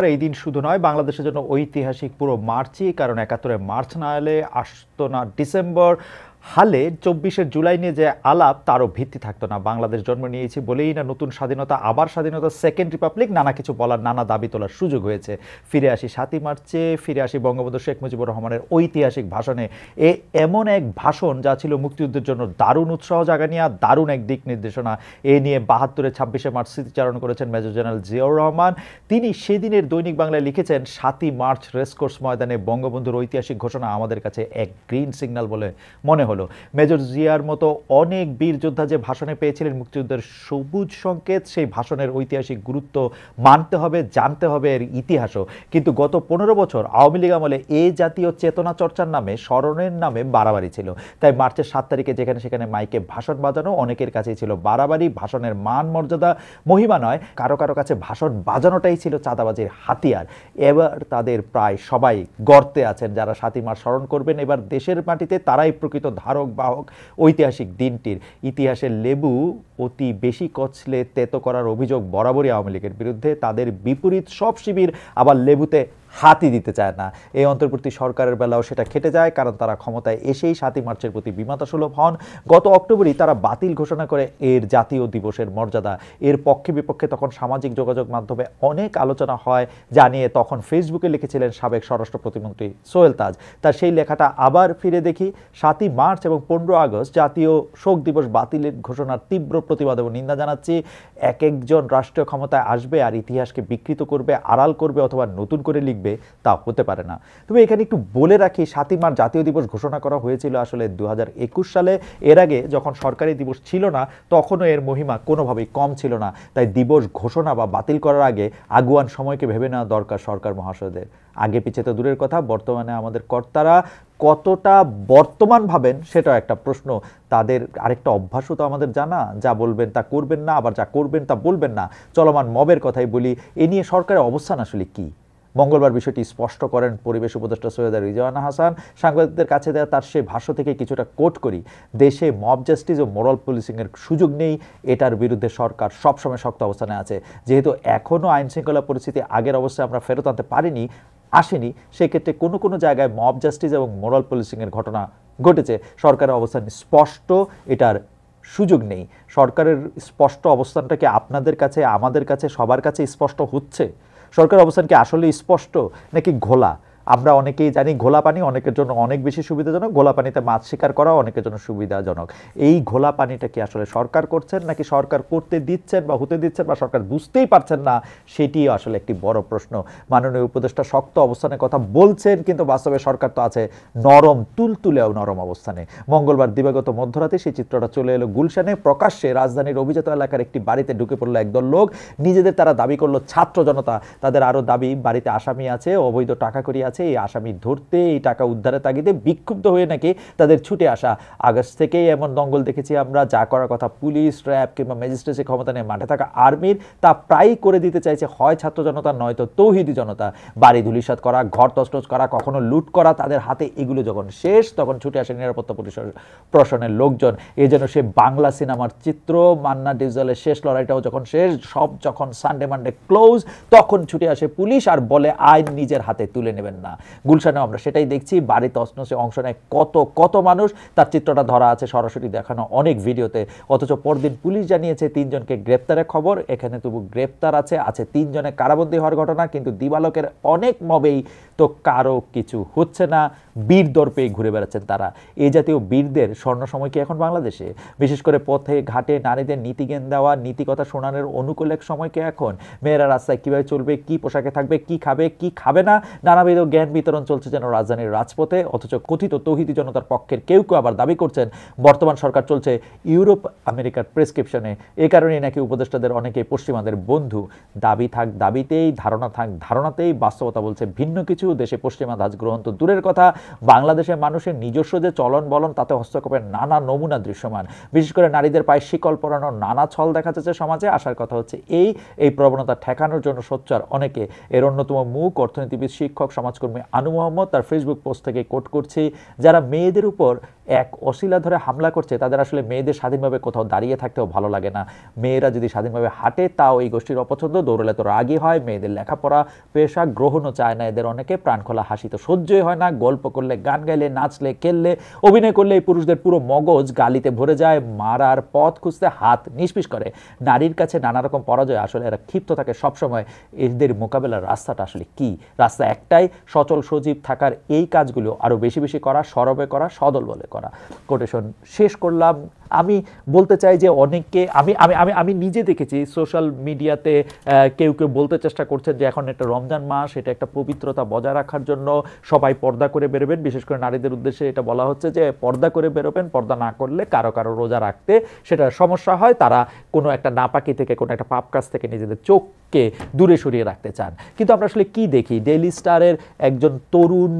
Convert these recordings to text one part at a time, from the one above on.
এই দিন শুধু নয়, বাংলাদেশের জন্য ঐতিহাসিক পুরো মার্চই, কারণ ৭১-এ মার্চ না এলে আসতো না ডিসেম্বর। হালে ২৪শে জুলাই নিয়ে যে আলাপ, তারও ভিত্তি থাকতো না। বাংলাদেশ জন্ম নিয়েছি বলেই না নতুন স্বাধীনতা, আবার স্বাধীনতা, সেকেন্ড রিপাবলিক, নানা কিছু বলার, নানা দাবি তোলার সুযোগ হয়েছে। ফিরে আসি ৭ই মার্চে, ফিরে আসি বঙ্গবন্ধু শেখ মুজিবুর রহমানের ঐতিহাসিক ভাষণে। এমন এক ভাষণ যা ছিল মুক্তিযুদ্ধের জন্য দারুণ উৎসাহ জাগানিয়া, দারুণ এক দিক নির্দেশনা। এ নিয়ে ৭২-এর ২৬শে মার্চ স্মৃতিচারণ করেছেন মেজর জেনারেল জিয়াউর রহমান। তিনি সেদিনের দৈনিক বাংলায় লিখেছেন, ৭ই মার্চ রেসকোর্স ময়দানে বঙ্গবন্ধুর ঐতিহাসিক ঘোষণা আমাদের কাছে এক গ্রিন সিগন্যাল বলে মনে হলো। মেজর জিয়ার মতো অনেক বীর যোদ্ধা যে ভাষণে পেয়েছিলেন মুক্তিযুদ্ধের সবুজ সংকেত, সেই ভাষণের ঐতিহাসিক গুরুত্ব মানতে হবে, জানতে হবে এর ইতিহাসও। কিন্তু গত ১৫ বছর আওয়ামী লীগ আমলে এ জাতীয় চেতনা চর্চার নামে, স্মরণের নামে বাড়াবাড়ি ছিল। তাই মার্চের ৭ তারিখে যেখানে সেখানে মাইকে ভাষণ বাজানো অনেকের কাছেই ছিল বাড়াবাড়ি। ভাষণের মান মর্যাদা মহিমা নয়, কারো কারো কাছে ভাষণ বাজানোটাই ছিল চাঁদাবাজির হাতিয়ার। এবার তাদের প্রায় সবাই গর্তে আছেন। যারা ৭ই মার্চ স্মরণ করবেন এবার দেশের মাটিতে, তারাই প্রকৃত ধারক বাহক ঐতিহাসিক দিনটির। ইতিহাসের লেবু অতি বেশি কচলে তেতো করার অভিযোগ বরাবরই আওয়ামী লীগের বিরুদ্ধে। তাদের বিপরীত সব শিবির আবার লেবুতে হাতই দিতে চায় না। এই অন্তর্বর্তী সরকারের বেলাও সেটা খেটে যায়, কারণ তারা ক্ষমতায় এসেই ৭ই মার্চের প্রতি বিমাতাসুলভ হন। গত অক্টোবরেই তারা বাতিল ঘোষণা করে এর জাতীয় দিবসের মর্যাদা। এর পক্ষে বিপক্ষে তখন সামাজিক যোগাযোগ মাধ্যমে অনেক আলোচনা হয়, জানিয়ে তখন ফেসবুকে লিখেছিলেন সাবেক স্বরাষ্ট্র প্রতিমন্ত্রী সোহেল তাজ। তার সেই লেখাটা আবার ফিরে দেখি। ৭ই মার্চ এবং ১৫ আগস্ট জাতীয় শোক দিবস বাতিলের ঘোষণার তীব্র প্রতিবাদ এবং নিন্দা জানাচ্ছি। এক একজন রাষ্ট্রীয় ক্ষমতায় আসবে আর ইতিহাসকে বিকৃত করবে, আড়াল করবে অথবা নতুন করে লিখবে, তা হতে পারে না। তবে এখানে একটু বলে রাখি, ৭ই মার্চ জাতীয় দিবস ঘোষণা করা হয়েছিল আসলে ২০২১ সালে। এর আগে যখন সরকারি দিবস ছিল না, তখনও এর মহিমা কোনোভাবেই কম ছিল না। তাই দিবস ঘোষণা বা বাতিল করার আগে আগুয়ান সময়কে ভেবে নেওয়া দরকার সরকার মহাশয়দের। আগে পিছে তো দূরের কথা, বর্তমানে আমাদের কর্তারা কতটা বর্তমান ভাবেন সেটাও একটা প্রশ্ন। তাদের আরেকটা অভ্যাসও তো আমাদের জানা, যা বলবেন তা করবেন না, আবার যা করবেন তা বলবেন না। চলমান মবের কথাই বলি, এ নিয়ে সরকারের অবস্থান আসলে কি? মঙ্গলবার বিষয়টি স্পষ্ট করেন পরিবেশ উপদেষ্টা সৈয়দা রিজওয়ানা হাসান। সাংবাদিকদের কাছে দেওয়া তার সেই ভাষ্য থেকে কিছুটা কোট করি। দেশে মব জাস্টিস ও মোরাল পুলিশিংয়ের সুযোগ নেই, এটার বিরুদ্ধে সরকার সবসময় শক্ত অবস্থানে আছে। যেহেতু এখনও আইন শৃঙ্খলা পরিস্থিতি আগের অবস্থায় আমরা ফেরত আনতে পারিনি, আসেনি, সেক্ষেত্রে কোনো কোনো জায়গায় মব জাস্টিস এবং মোরাল পুলিশিংয়ের ঘটনা ঘটেছে। সরকারের অবস্থান স্পষ্ট, এটার সুযোগ নেই। সরকারের স্পষ্ট অবস্থানটা কি আপনাদের কাছে, আমাদের কাছে, সবার কাছে স্পষ্ট হচ্ছে? সরকারের অবস্থান কি আসলে স্পষ্ট নাকি ঘোলা? আমরা অনেকেই জানি ঘোলা পানি অনেকের জন্য অনেক বেশি সুবিধাজনক, ঘোলা পানিতে মাছ শিকার করা অনেকের জন্য সুবিধাজনক। এই ঘোলা পানিটা কি আসলে সরকার করছেন নাকি সরকার করতে দিচ্ছেন বা হতে দিচ্ছেন বা সরকার বুঝতেই পারছেন না, সেটিও আসলে একটি বড় প্রশ্ন। মাননীয় উপদেষ্টা শক্ত অবস্থানের কথা বলছেন, কিন্তু বাস্তবে সরকার তো আছে নরম, তুলতুলেও নরম অবস্থানে। মঙ্গলবার দিবাগত মধ্যরাতে সেই চিত্রটা চলে এলো গুলশানে। প্রকাশ্যে রাজধানীর অভিজাত এলাকার একটি বাড়িতে ঢুকে পড়লো একদল লোক। নিজেদের তারা দাবি করলো ছাত্র জনতা। তাদের আরও দাবি, বাড়িতে আসামি আছে, অবৈধ টাকা করি আছে, এই আসামি ধরতে, এই টাকা উদ্ধারের তাগিদে বিক্ষুব্ধ হয়ে নাকি তাদের ছুটে আসা। আগস্ট থেকেই এমন দঙ্গল দেখেছি আমরা। যা করার কথা পুলিশ, র্যাব কিংবা ম্যাজিস্ট্রেসি ক্ষমতা নিয়ে মাঠে থাকা আর্মির, তা প্রায়ই করে দিতে চাইছে হয় ছাত্র জনতা নয়তো তৌহিদি জনতা। বাড়ি ধুলিসাৎ করা, ঘর তছনছ করা, কখনো লুট করা, তাদের হাতে এগুলো যখন শেষ তখন ছুটে আসে নিরাপত্তা প্রশাসনের লোকজন। এই যেন সে বাংলা সিনেমার চিত্র, মান্না ডিভিজালের শেষ লড়াইটাও যখন শেষ, সব যখন সানডে মানডে ক্লোজ, তখন ছুটে আসে পুলিশ আর বলে আইন নিজের হাতে তুলে নেবেন না। গুলশানেও আমরা সেটাই দেখছি। বাড়ি তছনছে অংশ নেয় কত কত মানুষ, তার চিত্রটা ধরা আছে সরাসরি দেখানো অনেক ভিডিওতে। অথচ পরদিন পুলিশ জানিয়েছে 3 জনকে গ্রেপ্তারের খবর। এখানে তবু গ্রেপ্তার আছে 3 জনে কারাবন্দী হওয়ার ঘটনা, কিন্তু দিবালোকের অনেক মবেই তো কারো কিছু হচ্ছে না। বীর দর্পে ঘুরে বেড়াচ্ছেন তারা। এই জাতীয় বীরদের স্বর্ণ সময় কি এখন বাংলাদেশে? বিশেষ করে পথে ঘাটে নারীদের নীতিজ্ঞান দেওয়া, নীতিকথা শোনানোর অনুকূল এক সময় কি এখন? মেয়েরা রাস্তায় কীভাবে চলবে, কি পোশাকে থাকবে, কি খাবে, কি খাবে না, নানাবিধ জ্ঞান বিতরণ চলছে যেন রাজধানীর রাজপথে। অথচ কথিত তৌহিদি জনতার পক্ষের কেউ কেউ আবার দাবি করছেন বর্তমান সরকার চলছে ইউরোপ আমেরিকার প্রেসক্রিপশনে। এ কারণেই নাকি উপদেষ্টাদের অনেকেই পশ্চিমাদের বন্ধু। দাবি থাক দাবিতেই, ধারণা থাক ধারণাতেই, বাস্তবতা বলছে ভিন্ন কিছু। দেশে পশ্চিমা ধাঁচ গ্রহণ তো দূরের কথা, বাংলাদেশের মানুষের নিজস্ব যে চলন বলন, তাতে হস্তক্ষেপের নানা নমুনা দৃশ্যমান। বিশেষ করে নারীদের পায়ে শিকল পরানোর নানা ছল দেখা যাচ্ছে সমাজে। আসার কথা হচ্ছে এই প্রবণতা ঠেকানোর জন্য সোচ্চার অনেকে। এর অন্যতম মুখ অর্থনীতিবিদ, শিক্ষক, সমাজকর্মী সহকর্মী আনু মোহাম্মদ তার ফেসবুক পোস্ট থেকে কোট করছি, যারা মেয়েদের উপর এক অশিলা ধরে হামলা করছে তাদের আসলে মেয়েদের স্বাধীনভাবে কোথাও দাঁড়িয়ে থাকতেও ভালো লাগে না। মেয়েরা যদি স্বাধীনভাবে হাঁটে তাও এই গোষ্ঠীর অপছন্দ, দৌড়লে তো রাগই হয়, মেয়েদের লেখাপড়া পেশা গ্রহণও চায় না এদের অনেকে, প্রাণখোলা হাসি তো সহ্যই হয় না, গল্প করলে, গান গাইলে, নাচলে, খেললে, অভিনয় করলে এই পুরুষদের পুরো মগজ গালিতে ভরে যায়, মারার পথ খুঁজতে হাত নিষ্পিস করে। নারীর কাছে নানা রকম পরাজয়, আসলে এরা ক্ষিপ্ত থাকে সবসময়। এদের মোকাবেলার রাস্তাটা আসলে কি? রাস্তা একটাই, সচল সজীব থাকার এই কাজগুলো আরও বেশি বেশি করা, সরবে করা, সদল বলে করা। কোটেশন শেষ করলাম। আমি বলতে চাই যে অনেককে আমি আমি আমি আমি নিজে দেখেছি সোশ্যাল মিডিয়াতে কেউ কেউ বলতে চেষ্টা করছেন যে এখন একটা রমজান মাস, এটা একটা পবিত্রতা বজায় রাখার জন্য সবাই পর্দা করে বেরোবেন। বিশেষ করে নারীদের উদ্দেশ্যে এটা বলা হচ্ছে যে পর্দা করে বেরোবেন, পর্দা না করলে কারো কারো রোজা রাখতে সেটা সমস্যা হয়, তারা কোনো একটা নাপাকি থেকে, কোনো একটা পাপ কাজ থেকে নিজেদের চোখকে দূরে সরিয়ে রাখতে চান। কিন্তু আমরা আসলে কি দেখি? ডেইলি স্টারের একজন তরুণ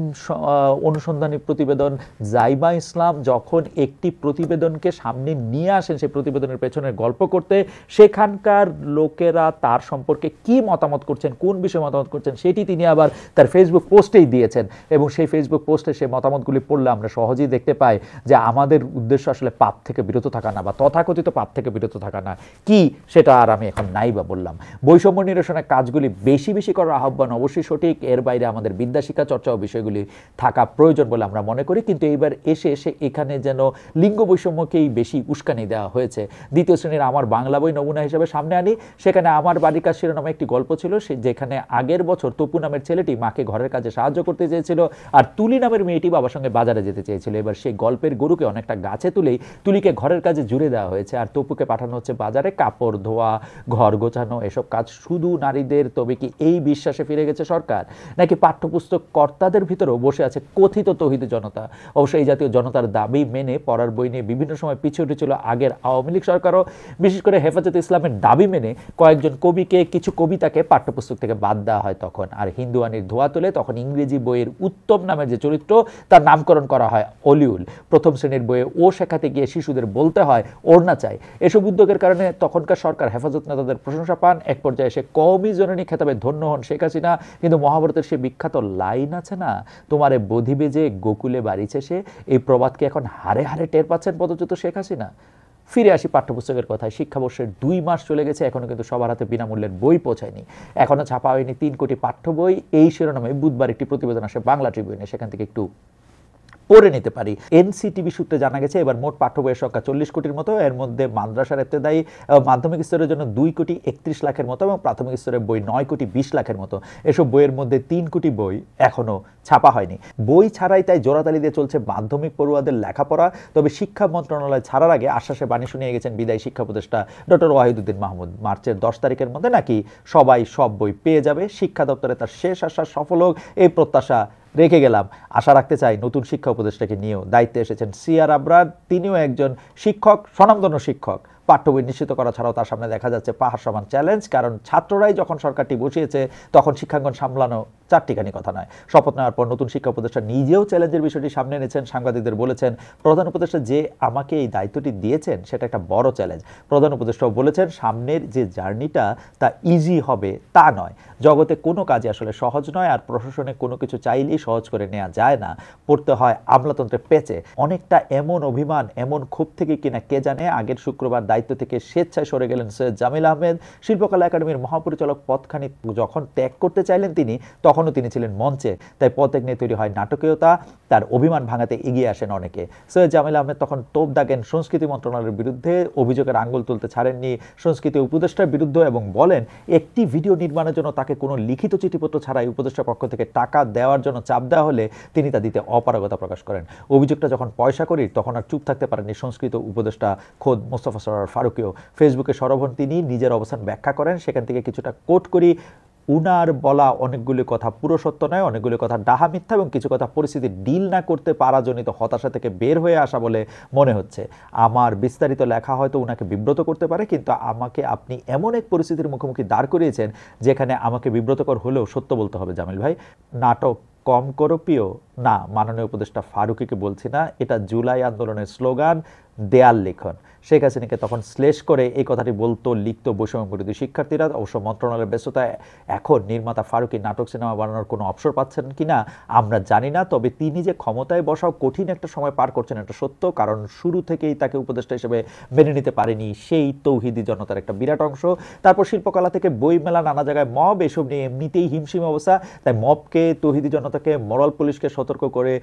অনুসন্ধানী প্রতিবেদন জাইবা ইসলাম যখন একটি প্রতিবেদনকে সামনে নিয়ে আসেন সেই প্রতিবেদনের পেছনের গল্প করতে, সেখানকার লোকেরা তার সম্পর্কে কি মতামত করছেন, কোন বিষয়ে মতামত করছেন, সেটি তিনি আবার তার ফেসবুক পোস্টেই দিয়েছেন। এবং সেই ফেসবুক পোস্টে সেই মতামতগুলি পড়লে আমরা সহজেই দেখতে পাই যে আমাদের উদ্দেশ্য আসলে পাপ থেকে বিরত থাকা না, বা তথাকথিত পাপ থেকে বিরত থাকা না। কি সেটা আর আমি এখন নাই বা বললাম। বৈষম্য নিরসনের কাজগুলি বেশি বেশি করার আহ্বান অবশ্যই সঠিক, এর বাইরে আমাদের বিদ্যা শিক্ষা চর্চা ও বিষয়গুলি থাকা প্রয়োজন বলে আমরা মনে করি। কিন্তু এইবার এসে এখানে যেন লিঙ্গ বৈষম্যকেই বেশি উস্কানি দেওয়া হয়েছে। দ্বিতীয় শ্রেণীর আমার বাংলা বই নমুনা হিসেবে সামনে আনি, সেখানে আমার বাড়ির কাজ শিরোনামে একটি গল্প ছিল, যেখানে আগের বছর তপু নামের ছেলেটি মাকে ঘরের কাজে সাহায্য করতে চেয়েছিল, আর তুলি নামের মেয়েটি বাবার সঙ্গে বাজারে যেতে চেয়েছিল। এবার সেই গল্পের গরুকে অনেকটা গাছে তুলেই তুলিকে ঘরের কাজে জুড়ে দেওয়া হয়েছে, আর তপুকে পাঠানো হচ্ছে বাজারে কাপড় ধোয়া, ঘর গোছানো, এসব কাজ শুধু নারীদের। তবে কি এই বিশ্বাসে ফিরে গেছে সরকার, নাকি পাঠ্যপুস্তক কর্তাদের ভিতরেও বসে আছে কথিত তৌহিদি জনতা? অবশ্যই এই জাতীয় জনতার দাবি মেনে পড়ার বই নিয়ে বিভিন্ন সময় পিছিয়ে উঠেছিল আগের আওয়ামী লীগ সরকারও। বিশেষ করে হেফাজতে ইসলামের দাবি মেনে কয়েকজন কবিকে, কিছু কবিতাকে পাঠ্যপুস্তক থেকে বাদ দেওয়া হয় তখন, আর হিন্দুয়ানির ধোয়া তুলে তখন ইংরেজি বইয়ের উত্তম নামের যে চরিত্র তার নামকরণ করা হয় অলিউল। প্রথম শ্রেণীর বইয়ে ও শেখাতে গিয়ে শিশুদের বলতে হয় ওড়না চাই। এসব উদ্যোগের কারণে তখনকার সরকার হেফাজত নেতাদের প্রশংসা পান, এক পর্যায়ে এসে কওমি জননী খেতাবে ধন্য হন শেখ হাসিনা। কিন্তু মহাভারতের সে বিখ্যাত লাইন আছে না, তোমারে বধিবে যে গোকুলে বাড়িছে সে, এই প্রবাদকে এখন হারে হারে টের পাচ্ছেন পদচ্যুত শেখ হাসিনা। ফিরে আসি পাঠ্যপুস্তকের কথায়। শিক্ষাবর্ষের 2 মাস চলে গেছে, এখনও কিন্তু সবার হাতে বিনামূল্যের বই পৌঁছায়নি। এখনও ছাপা হয়নি 3 কোটি পাঠ্য বই। এই শিরোনামে বুধবার একটি প্রতিবেদন আসে বাংলা ট্রিবিউনে, সেখান থেকে একটু পড়ে নিতে পারি। এনসিটিভি সূত্রে জানা গেছে এবার মোট পাঠ্য বইয়ের সংখ্যা 40 কোটির মতো। এর মধ্যে মাদ্রাসার ইবতেদায়ী মাধ্যমিক স্তরের জন্য 2 কোটি 31 লাখের মতো, এবং প্রাথমিক স্তরের বই 9 কোটি 20 লাখের মতো। এসব বইয়ের মধ্যে 3 কোটি বই এখনও ছাপা হয়নি। বই ছাড়াই তাই জোরাতালি দিয়ে চলছে মাধ্যমিক পড়ুয়াদের লেখাপড়া। তবে শিক্ষা মন্ত্রণালয় ছাড়ার আগে আশ্বাসে বাণী শুনিয়ে গেছেন বিদায়ী শিক্ষা উপদেষ্টা ডক্টর ওয়াহিদুদ্দিন মাহমুদ। মার্চের 10 তারিখের মধ্যে নাকি সবাই সব বই পেয়ে যাবে। শিক্ষা দপ্তরে তার শেষ আশ্বাস সফল হোক, এই প্রত্যাশা রেখে গেলাম। আশা রাখতে চাই নতুন শিক্ষা উপদেষ্টাকে নিয়েও দায়িত্বে এসেছেন সিআর আবরার। তিনিও একজন শিক্ষক, স্বনামধন্য শিক্ষক। পাঠ্য বই নিশ্চিত করা ছাড়াও তার সামনে দেখা যাচ্ছে পাহাড় সমান চ্যালেঞ্জ, কারণ ছাত্ররাই যখন সরকারটি বসিয়েছে তখন শিক্ষাঙ্গন সামলানো চারটিখানি কথা নয়। শপথ নেওয়ার পর নতুন শিক্ষা উপদেষ্টা নিজেও চ্যালেঞ্জের বিষয়টি সামনে এনেছেন, সাংবাদিকদের বলেছেন প্রধান উপদেষ্টা যে আমাকে এই দায়িত্বটি দিয়েছেন সেটা একটা বড় চ্যালেঞ্জ। প্রধান উপদেষ্টাও বলেছেন সামনের যে জার্নিটা তা ইজি হবে তা নয়। জগতে কোনো কাজই আসলে সহজ নয়, আর প্রশাসনে কোনো কিছু চাইলেই সহজ করে নেওয়া যায় না, পড়তে হয় আমলাতন্ত্রের পেচে। অনেকটা এমন অভিমান, এমন ক্ষোভ থেকে কিনা কে জানে আগের শুক্রবার দায়িত্ব থেকে স্বেচ্ছায় সরে গেলেন সৈয়দ জামিল আহমেদ। শিল্পকলা একাডেমির মহাপরিচালক পদখানি যখন ত্যাগ করতে চাইলেন তিনি, তখনও তিনি ছিলেন মঞ্চে। তাই পদত্যাগ নিয়ে তৈরি হয় নাটকীয়তা, তার অভিমান ভাঙাতে এগিয়ে আসেন অনেকে। সৈয়দ জামিল আহমেদ তখন তোপ দাগেন সংস্কৃতি মন্ত্রণালয়ের বিরুদ্ধে, অভিযোগের আঙ্গুল তুলতে ছাড়েননি সংস্কৃতি উপদেষ্টার বিরুদ্ধে, এবং বলেন একটি ভিডিও নির্মাণের জন্য তাকে কোনো লিখিত চিঠিপত্র ছাড়াই উপদেষ্টার পক্ষ থেকে টাকা দেওয়ার জন্য চাপ দেওয়া হলে তিনি তা দিতে অপারগতা প্রকাশ করেন। অভিযোগটা যখন পয়সা করি তখন আর চুপ থাকতে পারেননি সংস্কৃত উপদেষ্টা খোদ মোস্তফা সরোয়ার ফারুকীও। ফেসবুকে সরব হন তিনি, নিজের অবস্থান ব্যাখ্যা করেন। সেখান থেকে কিছুটা কোট করি, উনার বলা অনেকগুলি কথা পুরো সত্য নয়, অনেকগুলি কথা ডাহা মিথ্যা, এবং কিছু কথা পরিস্থিতি ডিল না করতে পারাজনিত হতাশা থেকে বের হয়ে আসা বলে মনে হচ্ছে। আমার বিস্তারিত লেখা হয়তো উনাকে বিব্রত করতে পারে, কিন্তু আমাকে আপনি এমন এক পরিস্থিতির মুখোমুখি দাঁড় করিয়েছেন যেখানে আমাকে বিব্রতকর হলেও সত্য বলতে হবে জামিল ভাই। নাটক কম করো প্রিয় না, মাননীয় উপদেষ্টা ফারুকীকে বলছি না, এটা জুলাই আন্দোলনের স্লোগান। দেয়াল লিখন। শেখ হাসিনাকে তখন শ্লেষ করে এই কথাটি বলতো, লিখতো বৈষম্য বিরোধী শিক্ষার্থীরা। অবশ্য মন্ত্রণালয়ের ব্যস্ততায় এখন নির্মাতা ফারুকী নাটক সিনেমা বানানোর কোনো অবসর পাচ্ছেন কিনা আমরা জানি না। তবে তিনি যে ক্ষমতায় বসাও কঠিন একটা সময় পার করছেন এটা সত্য, কারণ শুরু থেকেই তাকে উপদেষ্টা হিসেবে মেনে নিতে পারেনি সেই তৌহিদি জনতার একটা বিরাট অংশ। তারপর শিল্পকলা থেকে বই মেলা, নানা জায়গায় মব, এসব নিয়ে এমনিতেই হিমশিম অবস্থা। তাই মবকে, তৌহিদি জনতাকে, মোরাল পুলিশকে সতর্ক করে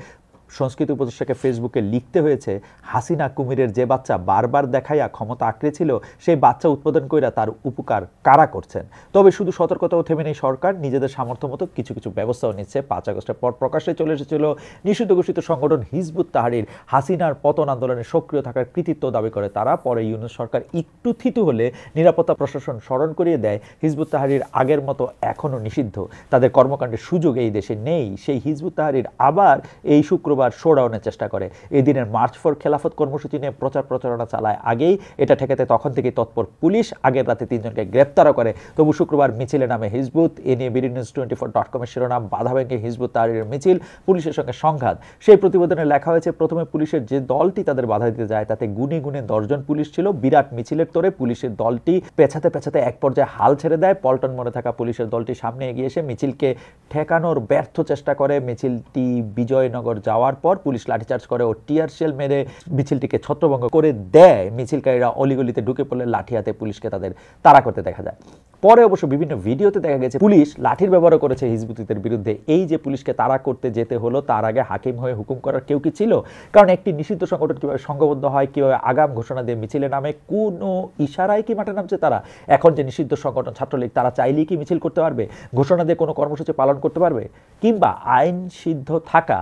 সংস্কৃতি উপদেষ্টাকে ফেসবুকে লিখতে হয়েছে, হাসিনা কুমিরের যে বাচ্চা বারবার দেখাইয়া ক্ষমতা আঁকড়েছিল, সেই বাচ্চা উৎপাদন কইরা তার উপকার কারা করছেন। তবে শুধু সতর্কতাও থেমে নেই সরকার, নিজেদের সামর্থ্য মতো কিছু কিছু ব্যবস্থাও নিচ্ছে। 5 আগস্টের পর প্রকাশ্যে চলে এসেছিল নিষিদ্ধ ঘোষিত সংগঠন হিজবুত তাহরির। হাসিনার পতন আন্দোলনে সক্রিয় থাকার কৃতিত্ব দাবি করে তারা। পরে ইউনূস সরকার একটু থিতু হলে নিরাপত্তা প্রশাসন স্মরণ করিয়ে দেয় হিজবুত তাহরির আগের মতো এখনও নিষিদ্ধ, তাদের কর্মকাণ্ডের সুযোগ এই দেশে নেই। সেই হিজবুত তাহরির আবার এই শুক্রবার শোডাউনের চেষ্টা করে। এই দিনের মার্চ ফর খেলাফত কর্মসূচি নিয়ে প্রচারণা চালায় আগেই। এটা ঠেকাতে তখন থেকে তৎপর পুলিশ, আগের রাতে 3 জনকে গ্রেপ্তারও করে। তবু শুক্রবার মিছিলে নামে হিজবুত। এ নিয়ে BDNews24.com-এর শিরোনাম, বাধা ভেঙে হিজবুত তাহরিরের মিছিল, পুলিশের সঙ্গে সংঘাত। সেই প্রতিবেদনে লেখা হয়েছে, প্রথমে পুলিশের যে দলটি তাদের বাধা দিতে যায় তাতে গুনে গুনে 10 জন পুলিশ ছিল। বিরাট মিছিলের তোরে পুলিশের দলটি পেছাতে পেছাতে এক পর্যায়ে হাল ছেড়ে দেয়। পল্টন মোড়ে থাকা পুলিশের দলটি সামনে এগিয়ে এসে মিছিলকে ঠেকানোর ব্যর্থ চেষ্টা করে। মিছিলটি বিজয়নগর যাওয়ার পর পুলিশ লাঠিচার্জ করে ও টিয়ার শেল মেরে মিছিলটিকে ছত্রভঙ্গ করে দেয়। মিছিলকারীরা অলিগলিতে ঢুকে পড়লে লাঠি হাতে পুলিশকে তাদের তাড়া করতে দেখা যায়। পরে অবশ্য বিভিন্ন ভিডিওতে দেখা গেছে পুলিশ লাঠির ব্যবহার করেছে হিজবুতিদের বিরুদ্ধে। এই যে পুলিশকে তাড়া করতে যেতে হলো, তার আগে হাকিম হয়ে হুকুম করার কেউ কি ছিল? কারণ একটি নিষিদ্ধ সংগঠন কিভাবে সংঘবদ্ধ হয়, কিভাবে আগাম ঘোষণা দিয়ে মিছিলে নামে, কোনো ইশারায় কি মাঠে নামছে তারা? এখন যে নিষিদ্ধ সংগঠন ছাত্রলীগ, তারা চাইলেই কি মিছিল করতে পারবে? ঘোষণা দিয়ে কোনো কর্মসূচি পালন করতে পারবে? কিংবা আইন সিদ্ধ থাকা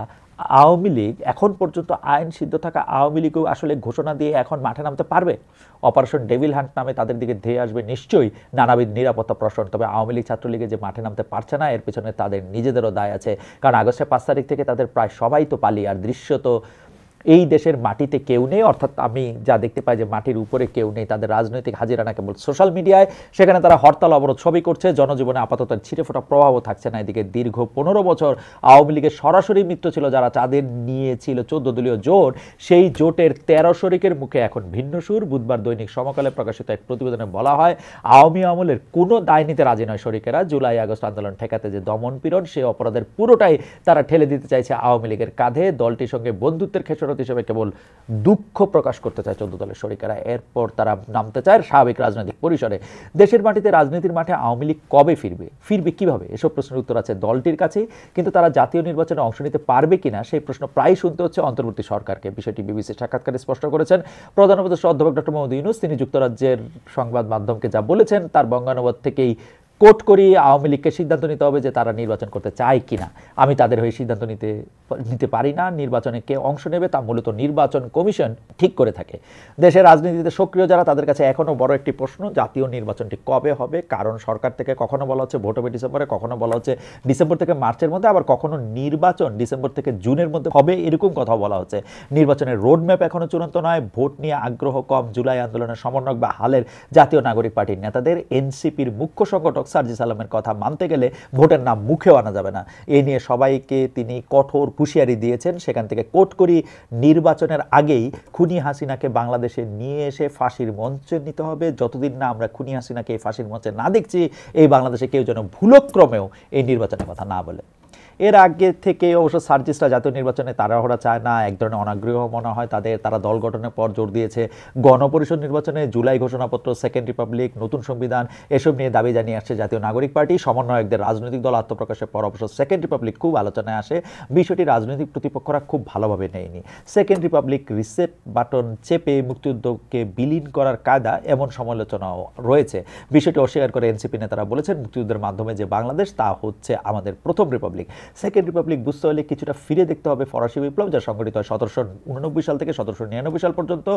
আওয়ামী লীগ, এখন পর্যন্ত আইন সিদ্ধ থাকা আওয়ামী লীগও আসলে ঘোষণা দিয়ে এখন মাঠে নামতে পারবে? অপারেশন ডেভিল হান্ট নামে তাদের দিকে ধেয়ে আসবে নিশ্চয়ই নানাবিধ নিরাপত্তা প্রশ্ন। তবে আওয়ামী লীগ, ছাত্রলীগে যে মাঠে নামতে পারছে না, এর পেছনে তাদের নিজেদেরও দায় আছে। কারণ আগস্টের 5 তারিখ থেকে তাদের প্রায় সবাই তো পালিয়ে, আর দৃশ্যত এই দেশের মাটিতে কেউ নেই, অর্থাৎ আমি যা দেখতে পাই যে মাটির উপরে কেউ নেই। তাদের রাজনৈতিক হাজিরানা কেবল সোশ্যাল মিডিয়ায়, সেখানে তারা হরতাল অবরোধ সবই করছে। জনজীবনে আপাতত ছিটে ফোটা প্রভাবও থাকছে না। এদিকে দীর্ঘ 15 বছর আওয়ামী লীগের সরাসরি মিত্র ছিল যারা, তাদের নিয়েছিল 14 দলীয় জোট, সেই জোটের 13 শরিকের মুখে এখন ভিন্ন সুর। বুধবার দৈনিক সমকালে প্রকাশিত এক প্রতিবেদনে বলা হয়, আওয়ামী আমলের কোনো দায় নিতে রাজি নয় শরিকেরা। জুলাই আগস্ট আন্দোলন ঠেকাতে যে দমন পীড়ন, সেই অপরাধের পুরোটাই তারা ঠেলে দিতে চাইছে আওয়ামী লীগের কাঁধে। দলটির সঙ্গে বন্ধুত্বের খেসারত হিসেবে কেবল দুঃখ প্রকাশ করতে চায় 14 দলের শরিকেরা। এরপর তারা নামতে চায় স্বাভাবিক রাজনৈতিক পরিসরে। দেশের মাটিতে, রাজনীতির মাঠে আওয়ামী লীগ কবে ফিরবে কিভাবে? এসব প্রশ্নের উত্তর আছে দলটির কাছেই, কিন্তু তারা জাতীয় নির্বাচনে অংশ নিতে পারবে কিনা সেই প্রশ্ন প্রায় শুনতে হচ্ছে অন্তর্বর্তী সরকারকে। বিষয়টি বিবিসির সাক্ষাৎকারে স্পষ্ট করেছেন প্রধান উপদেষ্টা অধ্যাপক ডক্টর মোহাম্মদ ইউনূস। তিনি যুক্তরাজ্যের সংবাদ মাধ্যমকে যা বলেছেন তার বঙ্গানুবাদ থেকেই কোট করি, আওয়ামী লীগকে সিদ্ধান্ত নিতে হবে যে তারা নির্বাচন করতে চায় কিনা। আমি তাদের হয়ে সিদ্ধান্ত নিতে পারি না। নির্বাচনে কে অংশ নেবে তা মূলত নির্বাচন কমিশন ঠিক করে থাকে। দেশের রাজনীতিতে সক্রিয় যারা, তাদের কাছে এখনও বড় একটি প্রশ্ন, জাতীয় নির্বাচনটি কবে হবে। কারণ সরকার থেকে কখনো বলা হচ্ছে ভোট হবে ডিসেম্বরে, কখনো বলা হচ্ছে ডিসেম্বর থেকে মার্চের মধ্যে, আবার কখনো নির্বাচন ডিসেম্বর থেকে জুনের মধ্যে হবে, এরকম কথা বলা হচ্ছে। নির্বাচনের রোডম্যাপ এখনো চূড়ান্ত নয়। ভোট নিয়ে আগ্রহ কম জুলাই আন্দোলনের সমন্বয়ক বা হালের জাতীয় নাগরিক পার্টির নেতাদের। এনসিপির মুখ্য সংগঠক সার্জিস আলমের কথা মানতে গেলে ভোটের নাম মুখেও আনা যাবে না। এ নিয়ে সবাইকে তিনি কঠোর হুঁশিয়ারি দিয়েছেন। সেখান থেকে কোট করি, নির্বাচনের আগেই খুনি হাসিনাকে বাংলাদেশে নিয়ে এসে ফাঁসির মঞ্চে নিতে হবে। যতদিন না আমরা খুনি হাসিনাকে এই ফাঁসির মঞ্চে না দেখছি, এই বাংলাদেশে কেউ যেন ভুলক্রমেও এই নির্বাচনের কথা না বলে। এর আগে থেকে অবশ্য সার্জিসরা জাতীয় নির্বাচনে তাড়াহুড়া চায় না, এক ধরনের অনাগ্রহ মনে হয় তাদের। তারা দল গঠনের পর জোর দিয়েছে গণপরিষদ নির্বাচনে, জুলাই ঘোষণাপত্র, সেকেন্ড রিপাবলিক, নতুন সংবিধান, এসব নিয়ে দাবি জানিয়ে আসছে জাতীয় নাগরিক পার্টি। সমন্বয়কদের রাজনৈতিক দল আত্মপ্রকাশের পর অবশ্য সেকেন্ড রিপাবলিক খুব আলোচনায় আসে। বিষয়টি রাজনৈতিক প্রতিপক্ষরা খুব ভালোভাবে নেয়নি। সেকেন্ড রিপাবলিক রিসেট বাটন চেপে মুক্তিযুদ্ধকে বিলীন করার কায়দা, এমন সমালোচনাও রয়েছে। বিষয়টি অস্বীকার করে এনসিপি নেতারা বলেছেন, মুক্তিযুদ্ধের মাধ্যমে যে বাংলাদেশ, তা হচ্ছে আমাদের প্রথম রিপাবলিক। সেকেন্ড রিপাবলিক বুঝতে হলে কিছুটা ফিরে দেখতে হবে ফরাসি বিপ্লব, যা সংঘটিত হয় 1789 সাল থেকে 1799 সাল পর্যন্ত।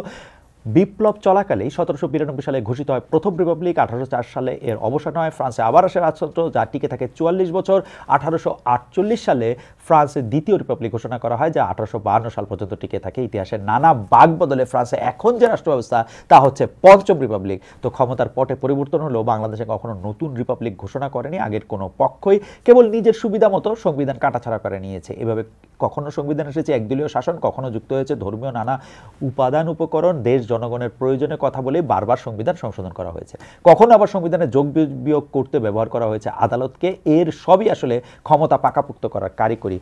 বিপ্লব চলাকালেই 1792 সালে ঘোষিত হয় প্রথম রিপাবলিক। 1804 সালে এর অবসান হয়। ফ্রান্সে আবার আসে রাজতন্ত্র, যা টিকে থাকে 44 বছর। 1848 সালে ফ্রান্সে দ্বিতীয় রিপাবলিক ঘোষণা করা হয়, যা 1852 সাল পর্যন্ত টিকে থাকে। ইতিহাসের নানা বাক বদলে ফ্রান্সে এখন যে রাষ্ট্র ব্যবস্থা, তা হচ্ছে পঞ্চম রিপাবলিক। তো ক্ষমতার পটে পরিবর্তন হলেও বাংলাদেশে কখনো নতুন রিপাবলিক ঘোষণা করেনি আগের কোনো পক্ষই, কেবল নিজের সুবিধা মতো সংবিধান কাটাছাড়া করে নিয়েছে। এভাবে কখনো সংবিধান এসেছে একদলীয় শাসন, কখনো যুক্ত হয়েছে ধর্মীয় নানা উপাদান উপকরণ, দেশ জনগণের প্রয়োজনে কথা বলে বারবার সংবিধান সংশোধন করা হয়েছে, কখনো আবার সংবিধানে যোগ বিয়োগ করতে ব্যবহার করা হয়েছে আদালতকে। এর সবই আসলে ক্ষমতা পাকাপুক্ত করার কারিগরি।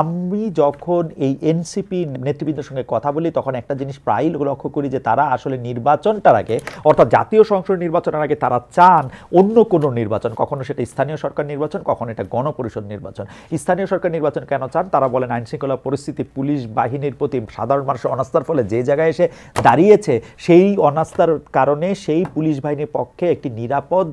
আমি যখন এই এনসিপি নেতৃবৃন্দের সঙ্গে কথা বলি তখন একটা জিনিস প্রায়ই লক্ষ্য করি যে তারা আসলে নির্বাচনটার আগে, অর্থাৎ জাতীয় সংসদ নির্বাচনের আগে তারা চান অন্য কোনো নির্বাচন, কখনো সেটা স্থানীয় সরকার নির্বাচন, কখনো এটা গণপরিষদ নির্বাচন। স্থানীয় সরকার নির্বাচন কেন চান? তারা বলেন আইন শৃঙ্খলা পরিস্থিতি, পুলিশ বাহিনীর প্রতি সাধারণ মানুষের অনাস্থার ফলে যে জায়গায় এসে দাঁড়িয়েছে, সেই অনাস্থার কারণে সেই পুলিশ বাহিনীর পক্ষে একটি নিরাপদ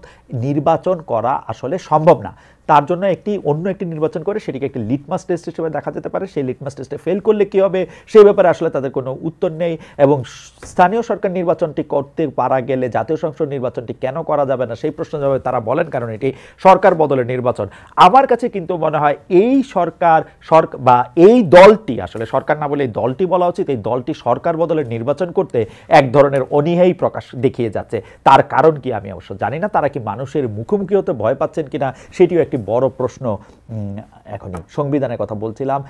নির্বাচন করা আসলে সম্ভব না। তার জন্য অন্য একটি নির্বাচন করে সেটিকে একটি লিটমাস টেস্ট হিসেবে দেখা যেতে পারে। সেই লিটমাস টেস্টে ফেল করলে কী হবে সেই ব্যাপারে আসলে তাদের কোনো উত্তর নেই। এবং স্থানীয় সরকার নির্বাচনটি করতে পারা গেলে জাতীয় সংসদ নির্বাচনটি কেন করা যাবে না সেই প্রশ্ন জবাবে তারা বলেন কারণ এটি সরকার বদলের নির্বাচন। আমার কাছে কিন্তু মনে হয় এই সরকার বা এই দলটি, আসলে সরকার না বলে এই দলটি বলা উচিত, এই দলটি সরকার বদলের নির্বাচন করতে এক ধরনের অনীহাই প্রকাশ দেখিয়ে যাচ্ছে। তার কারণ কি আমি অবশ্য জানি না। তারা কি মানুষের মুখোমুখি হতে ভয় পাচ্ছেন কিনা সেটিও একটি বড় প্রশ্ন। এখনই সংবিধানের কথা বলছিলাম,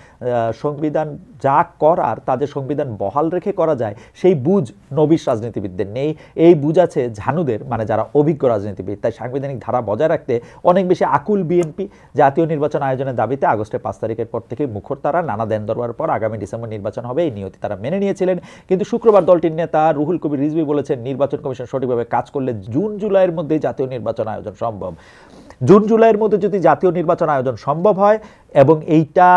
সংবিধান যা করার তা যে সংবিধান বহাল রেখে করা যায় সেই বুঝ নবিশ রাজনীতিবিদদের নেই। এই বুঝ আছে ঝানুদের, মানে যারা অভিজ্ঞ রাজনীতিবিদ। তাই সাংবিধানিক ধারা বজায় রাখতে অনেক বেশি আকুল বিএনপি। জাতীয় নির্বাচন আয়োজনের দাবিতে আগস্টের 5 তারিখের পর থেকে মুখর তারা, নানা দেন দরবার পর আগামী ডিসেম্বর নির্বাচন হবে এই নিয়তি তারা মেনে নিয়েছিলেন। কিন্তু শুক্রবার দলটির নেতা রুহুল কবির রিজভী বলেছেন নির্বাচন কমিশন সঠিকভাবে কাজ করলে জুন জুলাইয়ের মধ্যে জাতীয় নির্বাচন আয়োজন সম্ভব। জুন জুলাইয়ের মধ্যে যদি জাতীয় নির্বাচন আয়োজন সম্ভব হয়, এবং এইটা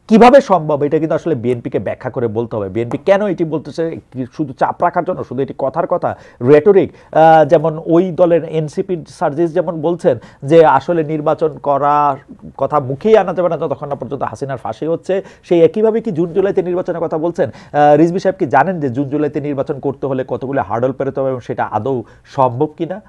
কিভাবে সম্ভব এটা কিন্তু আসলে বিএনপিকে ব্যাখ্যা করে বলতে হবে। বিএনপি কেন এটি বলতেছে? শুধু চাপ রাখার জন্য? শুধু এটি কথার কথা, রেটরিক? যেমন ওই দলের এনসিপি সার্জিস যেমন বলছেন যে আসলে নির্বাচন করার কথা মুখেই আনা যাবে না যতক্ষণ না পর্যন্ত হাসিনার ফাঁসি হচ্ছে, সেই একইভাবে কি জুন জুলাইতে নির্বাচনের কথা বলছেন? রিজভী সাহেব কি জানেন যে জুন জুলাইতে নির্বাচন করতে হলে কতগুলো হার্ডল পেরোতে হবে এবং সেটা আদৌ সম্ভব কিনা?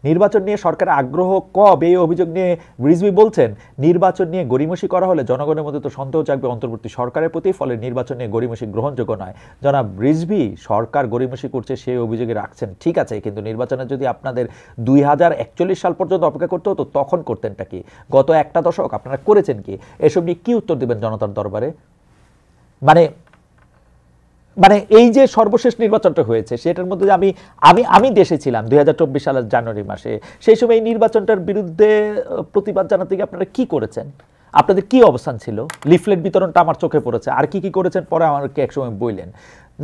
নির্বাচন নিয়ে সরকারের আগ্রহ কম, এই অভিযোগ নিয়ে রিজভী বলছেন নির্বাচন নিয়ে গড়িমসি করা হলে জনগণের মধ্যে তো সন্দেহ জাগবে অন্তর্বর্তী সরকারের প্রতি, ফলে নির্বাচন নিয়ে গড়িমসি গ্রহণযোগ্য নয়। জনাব রিজভী সরকার গড়িমসি করছে সেই অভিযোগে রাখছেন, ঠিক আছে, কিন্তু নির্বাচনে যদি আপনাদের 2041 সাল পর্যন্ত অপেক্ষা করতে হতো তখন করতেনটা কি? গত একটা দশক আপনারা করেছেন কি? এসব নিয়ে কি উত্তর দেবেন জনতার দরবারে? মানে এই যে সর্বশেষ নির্বাচনটা হয়েছে সেটার মধ্যে আমি দেশে ছিলাম 2024 সালের জানুয়ারি মাসে। সেই সময় এই নির্বাচনটার বিরুদ্ধে প্রতিবাদ জানাতে গিয়ে আপনারা কি করেছেন? আপনাদের কি অবস্থান ছিল? লিফলেট বিতরণটা আমার চোখে পড়েছে। আর কি করেছেন পরে আমাকে একসময় বললেন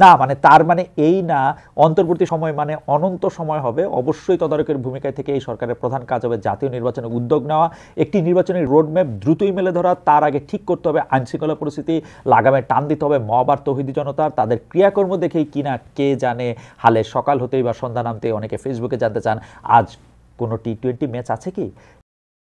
না। তার মানে এই না অন্তর্বর্তী সময় মানে অনন্ত সময় হবে। অবশ্যই তদারকের ভূমিকায় থেকে এই সরকারের প্রধান কাজ হবে জাতীয় নির্বাচনে উদ্যোগ নেওয়া, একটি নির্বাচনের রোডম্যাপ দ্রুতই মেলে ধরা। তার আগে ঠিক করতে হবে আইনশৃঙ্খলা পরিস্থিতি, লাগামে টান দিতে হবে মব আর তৌহিদি জনতার। তাদের ক্রিয়াকর্ম দেখেই কিনা কে জানে হালে সকাল হতেই বা সন্ধ্যা নামতেই অনেকে ফেসবুকে জানতে চান আজ কোনো T20 ম্যাচ আছে কি?